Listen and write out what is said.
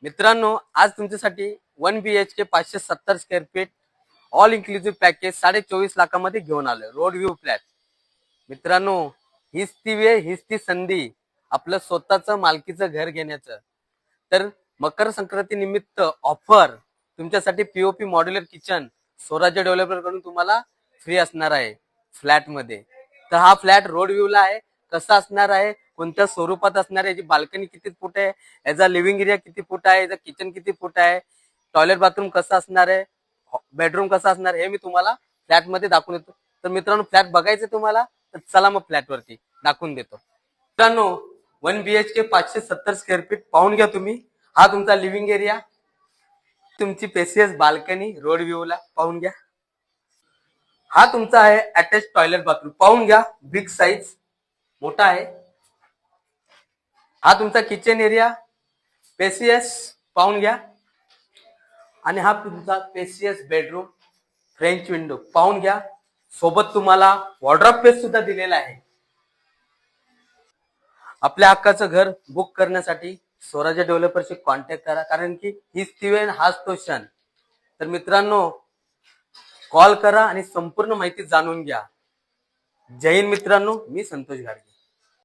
मित्रांनो, आज तुमच्यासाठी 1 BHK 570 square feet all inclusive package 24.5 लाखामध्ये घेऊन आलोय. Road view flat. मित्रांनो, हीच ती वेळ, हीच ती संधी आपलं स्वतःचं मालकीचं घर घेण्याचं. तर मकर संक्रांती निमित्त ऑफर तुमच्यासाठी पीओपी मॉड्युलर किचन स्वराज्य डेव्हलपर कडून तुम्हाला फ्री असणार आहे फ्लॅटमध्ये. तर हा फ्लॅट रोड व्ह्यूला आहे. कसा असणार आहे, कोणत्या स्वरूपात असणार आहे, याची बाल्कनी किती फूट आहे, याचा लिव्हिंग एरिया किती फूट आहे, याचा किचन किती फूट आहे, टॉयलेट बाथरूम कसं असणार आहे, बेडरूम कसा असणार हे मी तुम्हाला फ्लॅटमध्ये दाखवून देतो. तर मित्रांनो, फ्लॅट बघायचं तुम्हाला, तर चला मग फ्लॅटवरती दाखवून देतो. मित्रांनो, 1 BHK 570 स्क्वेअर फीट पाहून घ्या तुम्ही. हा तुमचा लिव्हिंग एरिया, तुमची पेसियस बाल्कनी रोड व्ह्यूला पाहून घ्या. हा तुमचा आहे अटॅच टॉयलेट बाथरूम, पाहून घ्या, बिग साईज मोठा आहे. हा तुमचा किचन एरिया पेसियस पाहून घ्या. आणि हा तुमचा पेसियस बेडरूम, फ्रेंच विंडो पाहून घ्या. सोबत तुम्हाला वॉर्डरोब स्पेस सुद्धा दिलेला आहे. आपल्या हक्काचं घर बुक करण्यासाठी स्वराज्य डेव्हलपरशी कॉन्टॅक्ट करा, कारण की हीच ती वेळ, हाच तो क्षण. तर मित्रांनो, कॉल करा आणि संपूर्ण माहिती जाणून घ्या. जय हिंद मित्रांनो, मी संतोष घाडगे.